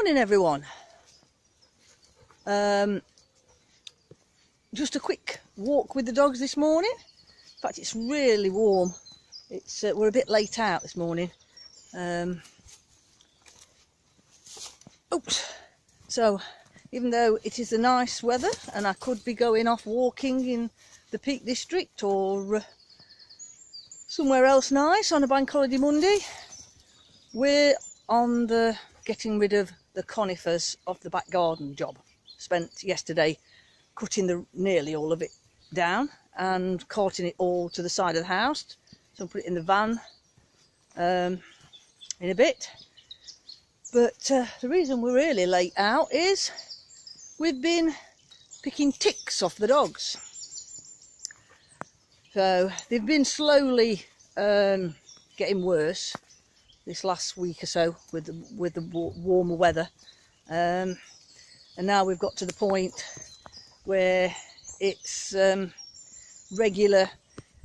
Morning everyone. Just a quick walk with the dogs this morning. In fact, it's really warm. It's we're a bit late out this morning. So even though it is a nice weather and I could be going off walking in the Peak District or somewhere else nice on a bank holiday Monday, we're on the getting rid of the conifers off the back garden job. Spent yesterday cutting nearly all of it down and carting it all to the side of the house. So I'll put it in the van in a bit. But the reason we're really late out is we've been picking ticks off the dogs. So they've been slowly getting worse this last week or so with the warmer weather, and now we've got to the point where it's regular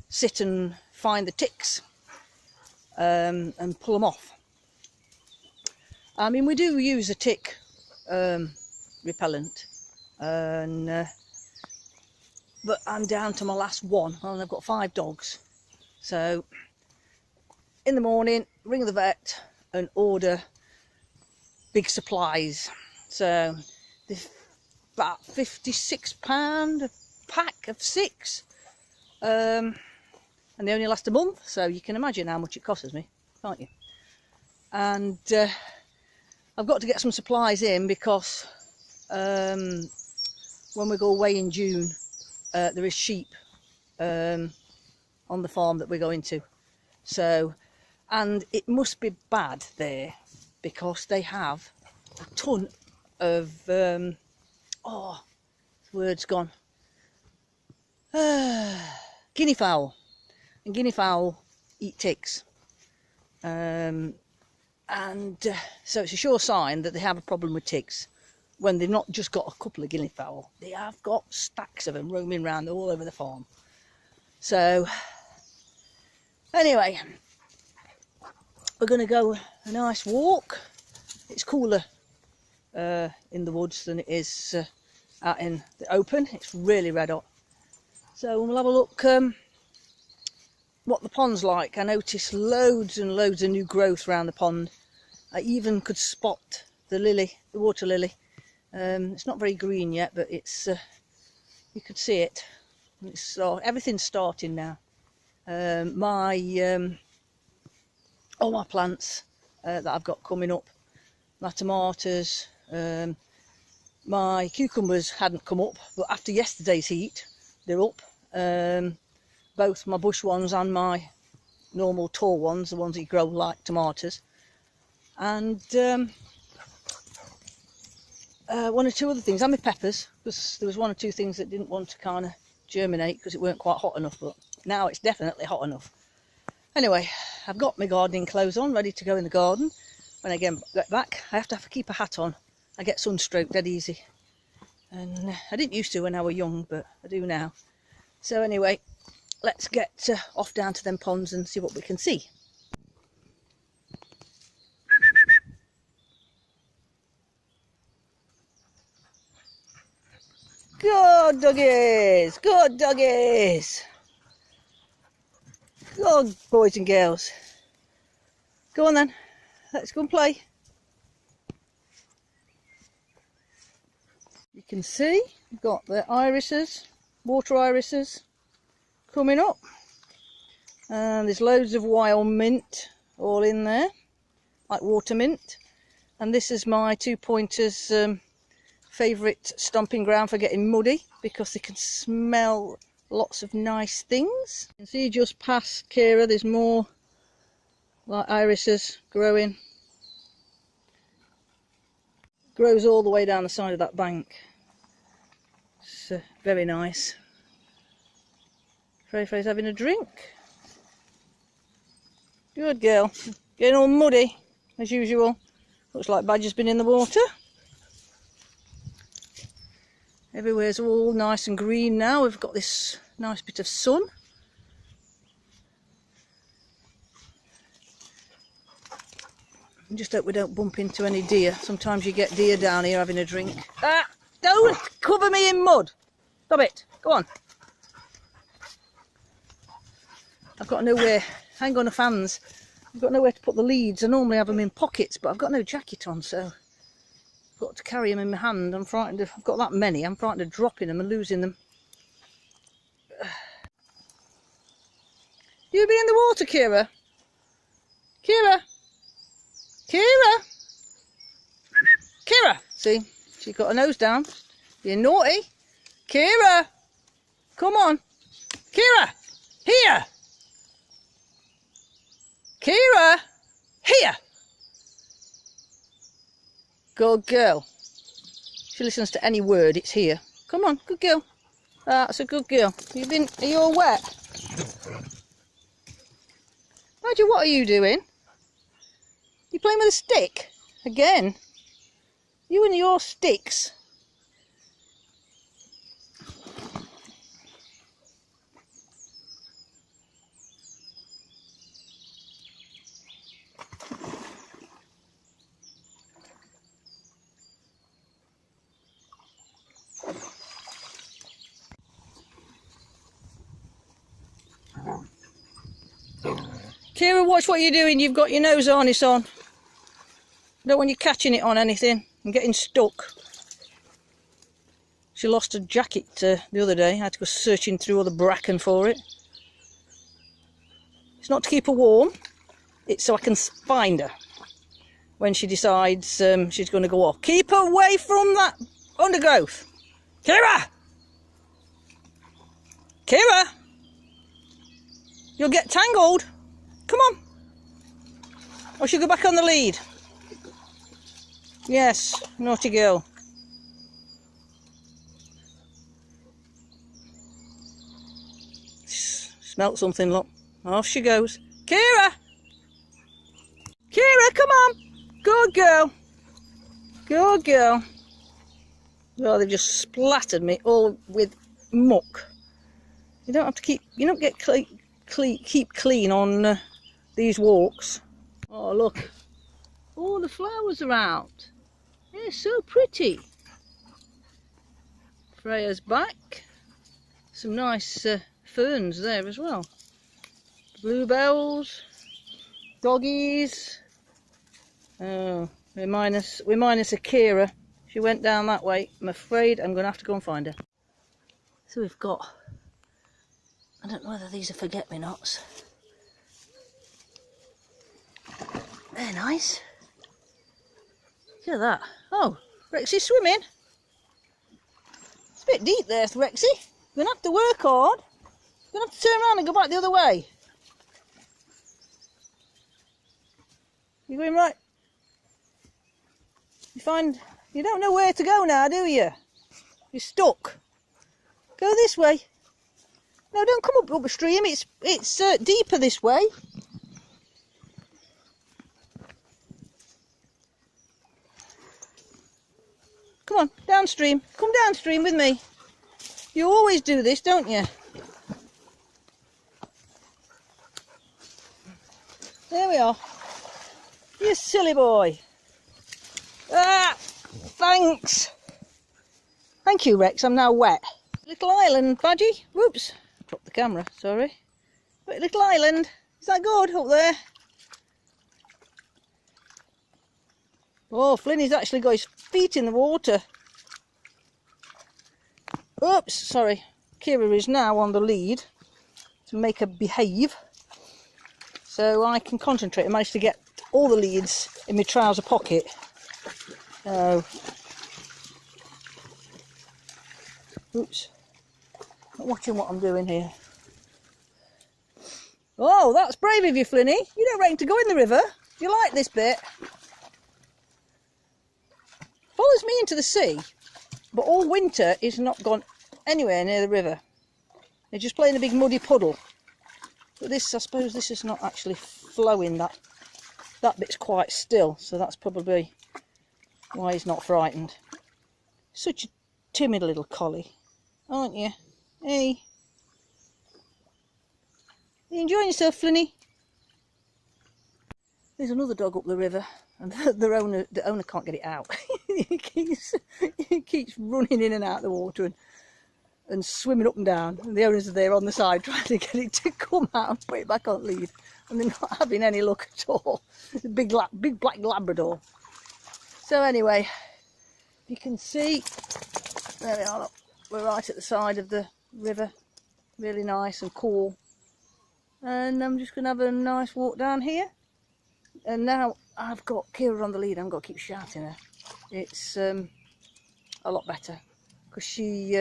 sit and find the ticks and pull them off. I mean, we do use a tick repellent, and but I'm down to my last one and I've got 5 dogs. So in the morning, ring the vet and order big supplies. So about £56 a pack of 6, and they only last a month, so you can imagine how much it costs me, can't you? And I've got to get some supplies in because when we go away in June, there is sheep on the farm that we're going to. So, and it must be bad there because they have a ton of oh, the word's gone, guinea fowl, and guinea fowl eat ticks, and so it's a sure sign that they have a problem with ticks when they've not just got a couple of guinea fowl, they have got stacks of them roaming around all over the farm. So anyway, we're going to go a nice walk. It's cooler in the woods than it is out in the open. It's really red hot. So we'll have a look what the pond's like. I noticed loads and loads of new growth around the pond. I even could spot the lily, the water lily. It's not very green yet, but it's you could see it. Everything's starting now. All my plants that I've got coming up, my tomatoes, my cucumbers hadn't come up, but after yesterday's heat they're up. Both my bush ones and my normal tall ones, the ones that you grow like tomatoes, and one or two other things, and my peppers, because there was one or two things that didn't want to kind of germinate because it weren't quite hot enough, but now it's definitely hot enough. Anyway, I've got my gardening clothes on, ready to go in the garden. When I get back, I have to keep a hat on. I get sunstroke dead easy. And I didn't used to when I was young, but I do now. So anyway, let's get off down to them ponds and see what we can see. Good doggies! Good doggies! Good boys and girls. Go on then, let's go and play. You can see we've got the irises, water irises coming up, and there's loads of wild mint all in there, like water mint. And this is my 2 pointers favourite stomping ground for getting muddy because they can smell lots of nice things. You can see just past Kira there's more like irises growing. Grows all the way down the side of that bank. It's very nice. Frey's having a drink. Good girl. Getting all muddy as usual. Looks like Badger's been in the water. Everywhere's all nice and green now. We've got this nice bit of sun. Just hope we don't bump into any deer. Sometimes you get deer down here having a drink. Ah! Don't cover me in mud! Stop it! Go on. I've got nowhere. I ain't got enough hands. I've got nowhere to put the leads. I normally have them in pockets, but I've got no jacket on, so I've got to carry them in my hand. I'm frightened of, I've got that many. I'm frightened of dropping them and losing them. You been in the water, Kira? Kira? Kira? Kira! See, she's got her nose down. You're naughty. Kira! Come on. Kira! Here! Kira! Here! Good girl. She listens to any word, it's here. Come on, good girl. That's a good girl. Are you all wet? Roger, what are you doing? You playing with a stick? Again? You and your sticks. Kira, watch what you're doing. You've got your nose harness on. Don't want you catching it on anything and getting stuck. She lost her jacket the other day. I had to go searching through all the bracken for it. It's not to keep her warm. It's so I can find her when she decides she's going to go off. Keep her away from that undergrowth. Kira! Kira! You'll get tangled. Come on. Or she'll go back on the lead. Yes, naughty girl. Smelt something, look. Off she goes. Kira! Kira, come on! Good girl. Good girl. Oh, they've just splattered me all with muck. You don't have to keep, you don't get keep clean on these walks. Oh, look. All the flowers are out. They're so pretty. Freya's back. Some nice ferns there as well. Bluebells, doggies. Oh, we're minus Akira. She went down that way. I'm afraid I'm going to have to go and find her. So we've got, I don't know whether these are forget-me-nots. They're nice. Look at that. Oh, Rexy's swimming. It's a bit deep there, Rexy. You're going to have to work hard. You're going to have to turn around and go back the other way. You're going right. You don't know where to go now, do you? You're stuck. Go this way. No, don't come up a stream. It's deeper this way. Come on, downstream. Come downstream with me. You always do this, don't you? There we are. You silly boy. Ah, thanks. Thank you, Rex. I'm now wet. Little island, Badgie. Whoops. Dropped the camera, sorry. But little island. Is that good up there? Oh, Flinny's actually got his feet in the water. Oops, sorry. Kira is now on the lead to make her behave. So I can concentrate. I managed to get all the leads in my trouser pocket. Oops. Not watching what I'm doing here. Oh, that's brave of you, Flinny. You don't reckon to go in the river. Do you like this bit? Follows me into the sea, but all winter it's not gone anywhere near the river. They're just playing a big muddy puddle. But this, I suppose, this is not actually flowing. That bit's quite still, so that's probably why he's not frightened. Such a timid little collie, aren't you? Hey, are you enjoying yourself, Flinny? There's another dog up the river. and the owner can't get it out. he keeps running in and out of the water and swimming up and down, and the owners are there on the side trying to get it to come out and put it back on lead, and they're not having any luck at all. It's a big black Labrador. So anyway, you can see, there we are, look, we're right at the side of the river, really nice and cool, and I'm just going to have a nice walk down here. And now I've got Kira on the lead, I haven't got to keep shouting her. It's a lot better, because she's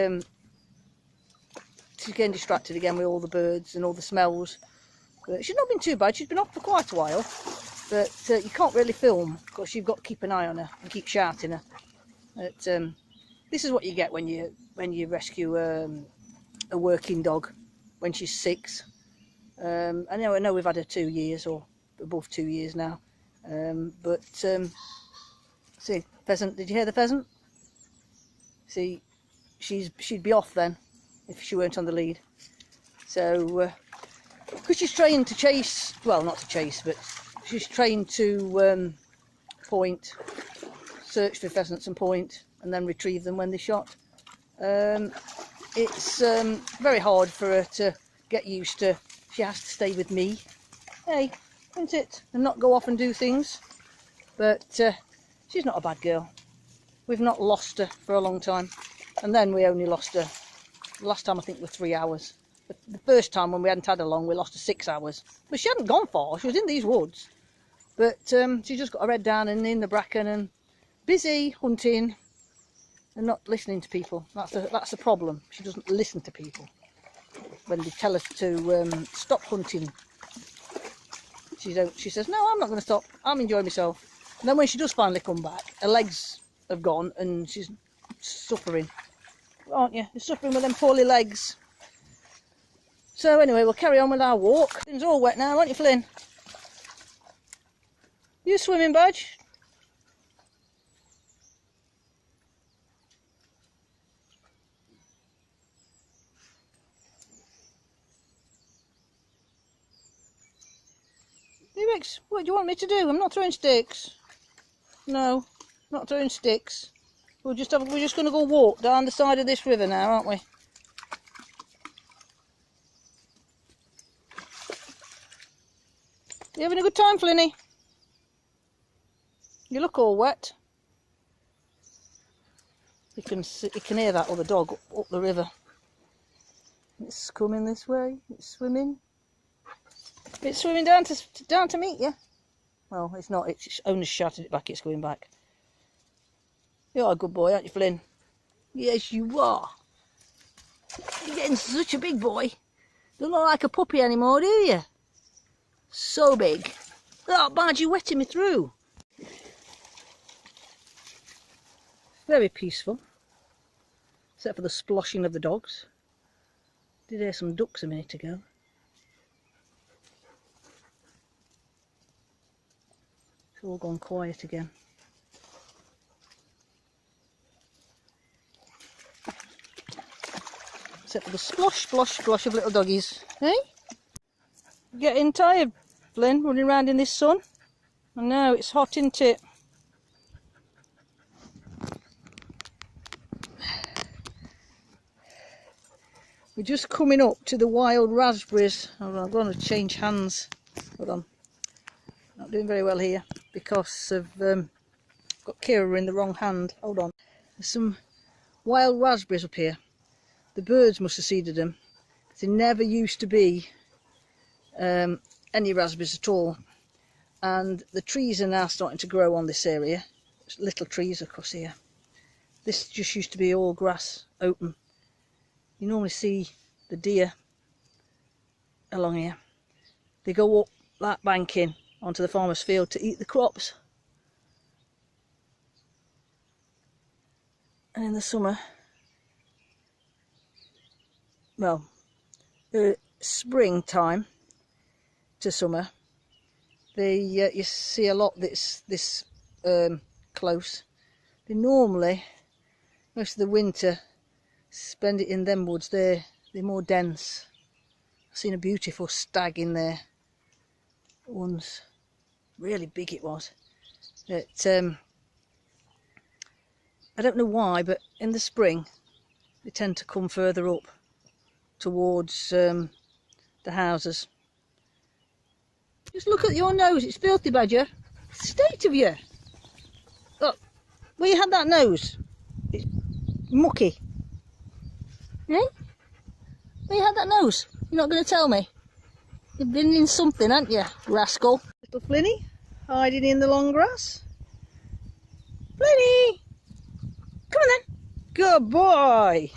getting distracted again with all the birds and all the smells. But she's not been too bad, she's been off for quite a while, but you can't really film because you've got to keep an eye on her and keep shouting her. But this is what you get when you rescue a working dog when she's 6. I know we've had her 2 years or above 2 years now, but see, pheasant, did you hear the pheasant? See, she'd be off then if she weren't on the lead. So because she's trained to chase, well, not to chase, but she's trained to point, search for pheasants and point, and then retrieve them when they're shot. It's very hard for her to get used to. She has to stay with me, hey, isn't it, and not go off and do things. But she's not a bad girl. We've not lost her for a long time, and then we only lost her last time, I think, was 3 hours. The first time when we hadn't had her long, we lost her 6 hours. But she hadn't gone far, she was in these woods. But she just got her head down and in the bracken and busy hunting and not listening to people. That's the problem. She doesn't listen to people. When they tell her to stop hunting, she says, no, I'm not going to stop, I'm enjoying myself. And then when she does finally come back, her legs have gone and she's suffering. Aren't you? You're suffering with them poorly legs. So anyway, we'll carry on with our walk. It's all wet now, aren't you, Flynn? You swimming, Badge? Rex, what do you want me to do? I'm not throwing sticks. No, not throwing sticks. We're just going to go walk down the side of this river now, aren't we? You having a good time, Flinny? You look all wet. You can hear that other dog up the river. It's coming this way. It's swimming. It's swimming down to meet you. Well, it's not. Its owner's shouted it back. It's going back. You're a good boy, aren't you, Flynn? Yes, you are. You're getting such a big boy. Don't look like a puppy anymore, do you? So big. Oh, Bard, you're wetting me through. Very peaceful. Except for the sploshing of the dogs. Did hear some ducks a minute ago. It's all gone quiet again. Except for the splosh of little doggies. Hey? Getting tired, Flynn, running around in this sun? I know, it's hot, isn't it? We're just coming up to the wild raspberries. Hold on, I'm going to change hands. Hold on. Not doing very well here because I've got Kira in the wrong hand. Hold on. There's some wild raspberries up here. The birds must have seeded them. There never used to be any raspberries at all. And the trees are now starting to grow on this area. There's little trees across here. This just used to be all grass, open. You normally see the deer along here. They go up that bank in onto the farmer's field to eat the crops. And in the summer, well, springtime to summer, you see a lot that's this close. They normally, most of the winter, spend it in them woods. They're more dense. I've seen a beautiful stag in there once. Really big it was. It, I don't know why, but in the spring they tend to come further up towards the houses. Just look at your nose, it's filthy, Badger. State of you. Look, where you had that nose? It's mucky. Eh? Where you had that nose? You're not going to tell me? You've been in something, haven't you, rascal? Little Flinny, hiding in the long grass. Flinny! Come on then. Good boy.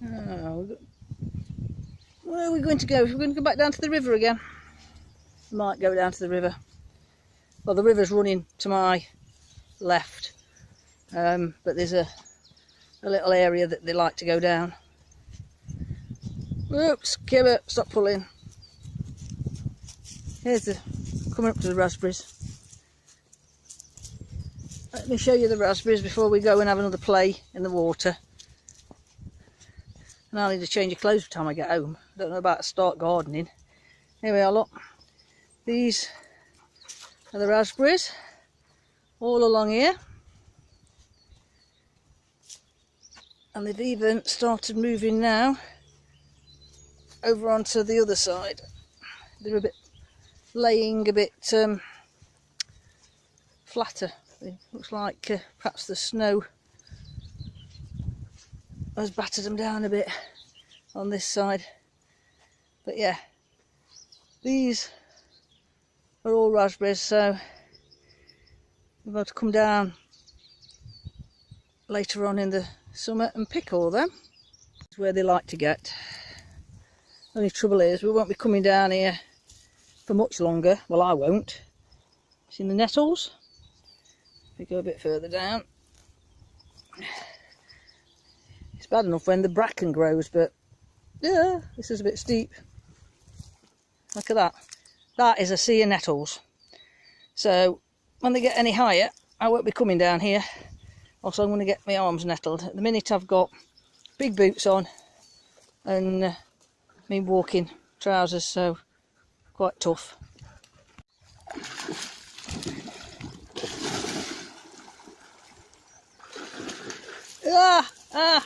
Oh, where are we going to go? We're going to go back down to the river again. We might go down to the river. Well, the river's running to my left, but there's a little area that they like to go down. Oops, Kibber, stop pulling. Here's the coming up to the raspberries. Let me show you the raspberries before we go and have another play in the water. And I'll need to change of clothes by the time I get home. I don't know about start gardening. Here we are, look. These are the raspberries all along here. And they've even started moving now over onto the other side. They're a bit laying a bit flatter. It looks like perhaps the snow has battered them down a bit on this side. But yeah, these are all raspberries, so we've got to come down later on in the summer and pick all of them. It's where they like to get. Only trouble is we won't be coming down here for much longer. Well, I won't. Seen the nettles? If we go a bit further down, it's bad enough when the bracken grows, but yeah, this is a bit steep. Look at that. That is a sea of nettles. So when they get any higher, I won't be coming down here. Also, I'm going to get my arms nettled. At the minute I've got big boots on and me walking trousers, so quite tough.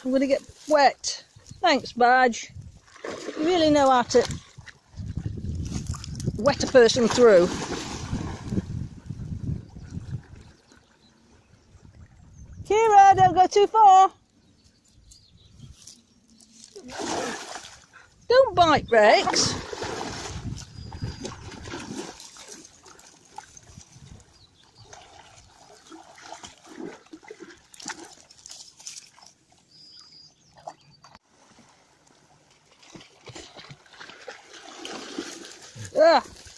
I'm going to get wet. Thanks, Badge. You really know how to wet a person through. Kira, don't go too far. Don't bite, Rex.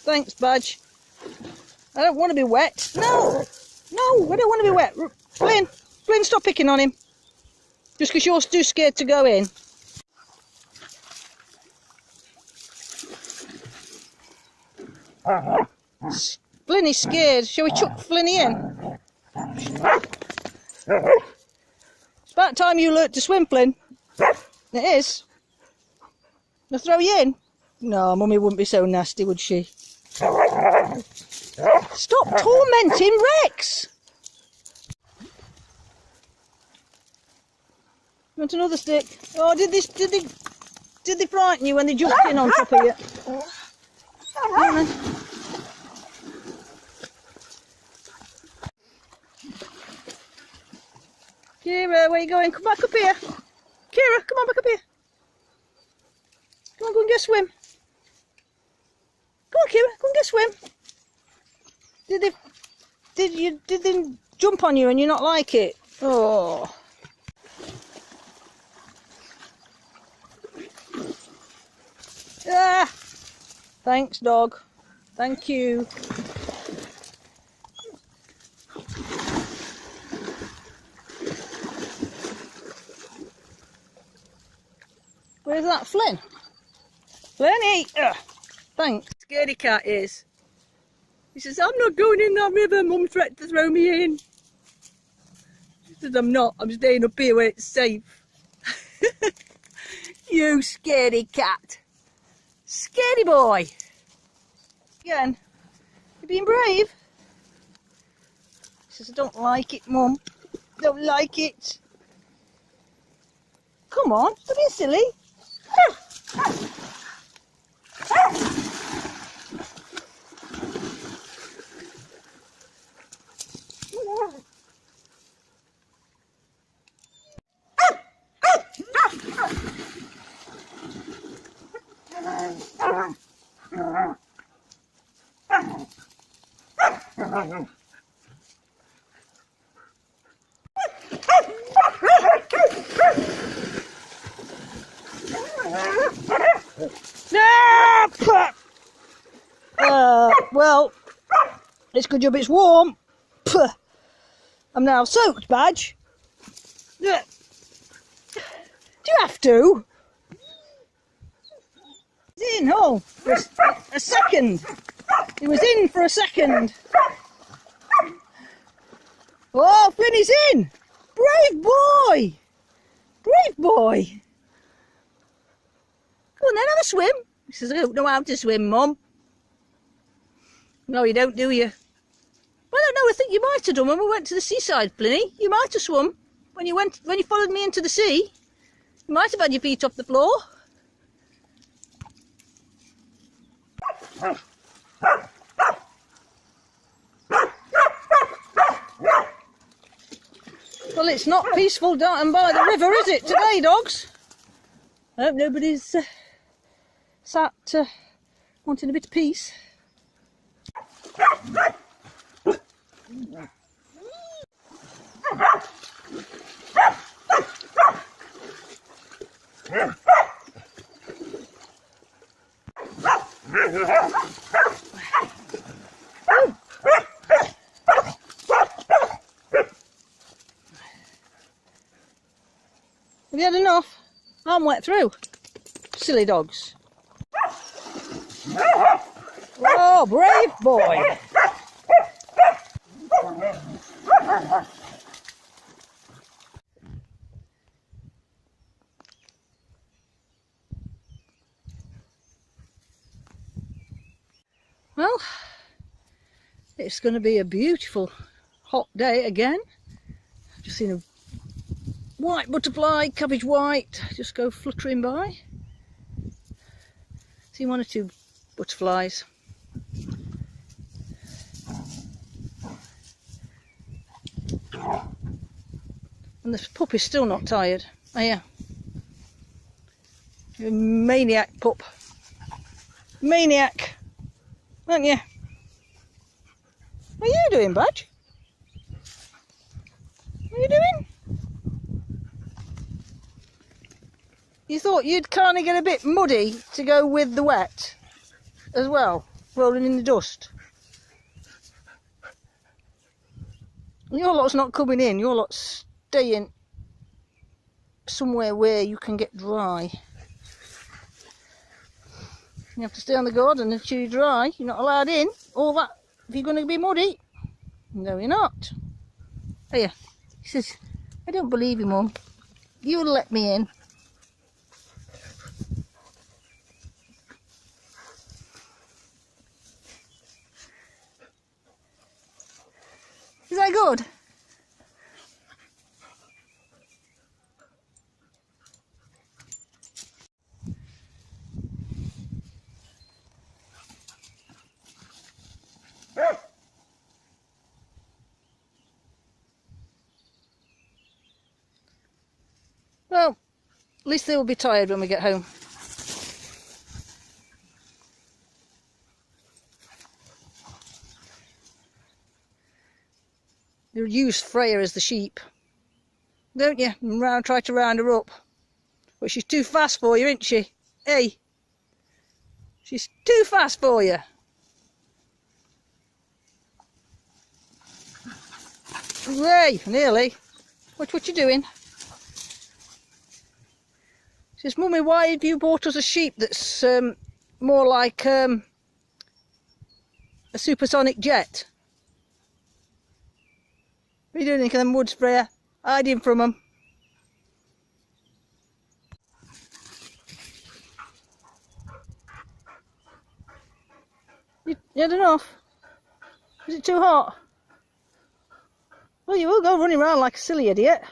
Thanks, Badge. I don't want to be wet. No, I don't want to be wet. Flynn, stop picking on him. Just because you're too scared to go in. Flinny's scared. Shall we chuck Flinny in? It's about time you learnt to swim, Flynn. It is. I'll throw you in. No, Mummy wouldn't be so nasty, would she? Stop tormenting Rex! You want another stick? Oh, did they frighten you when they jumped in on top of you? Come on then. Kira, where are you going? Come back up here. Kira, come on back up here. Come on, go and get a swim. Come on, Kira, go and get a swim. Did they jump on you and you not like it? Oh. Ah! Thanks, dog. Thank you. Where's that Flynn? Flinny! Thanks. Scaredy cat is. He says, I'm not going in that river, Mum threatened to throw me in. She says, I'm not, I'm staying up here where it's safe. You scaredy cat. Scaredy boy. Again. You're being brave. He says, I don't like it, Mum. Don't like it. Come on, stop being silly. Well, it's good job it's warm. I'm now soaked, Badge. Do you have to? He's in, oh, for a second. He was in for a second. Oh, Finn is in. Brave boy. Brave boy. Go on then, have a swim. He says, I don't know how to swim, Mum. No, you don't, do you? Well, I don't know, I think you might have done when we went to the seaside, Pliny. You might have swum when you followed me into the sea. You might have had your feet off the floor. Well, it's not peaceful down by the river, is it, today, dogs? I hope nobody's sat wanting a bit of peace. Have you had enough? I'm wet through. Silly dogs. Oh, brave boy. Well, it's going to be a beautiful hot day again. I've just seen a white butterfly, cabbage white, just go fluttering by. Seen one or two butterflies. And this pup is still not tired. Oh yeah. You're a maniac pup. Maniac. Aren't you? What are you doing, Badge? What are you doing? You thought you'd kind of get a bit muddy to go with the wet as well, rolling in the dust. Your lot's not coming in, your lot's staying somewhere where you can get dry. You have to stay on the garden until you're dry. You're not allowed in. All that, if you're going to be muddy. No, you're not. Oh yeah. He says, I don't believe you, Mum. You'll let me in. Is that good? Well, at least they will be tired when we get home. You use Freya as the sheep, don't you? And try to round her up. But she's too fast for you, isn't she? Hey? She's too fast for you. Hey, nearly. What you doing? She says, Mummy, why have you bought us a sheep that's more like a supersonic jet? What are you doing in them woods, Freya? Hiding from them. You had enough? Is it too hot? Well, you will go running around like a silly idiot.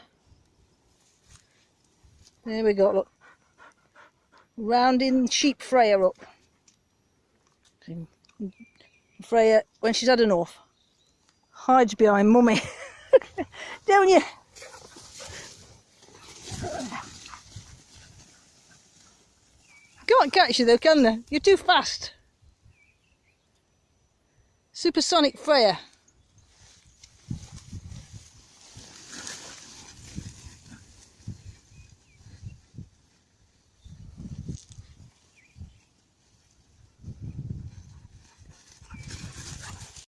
There we go, look. Rounding sheep Freya up. Freya, when she's had enough, hides behind Mummy. Don't you? Can't catch you though, can they? You're too fast. Supersonic Freya.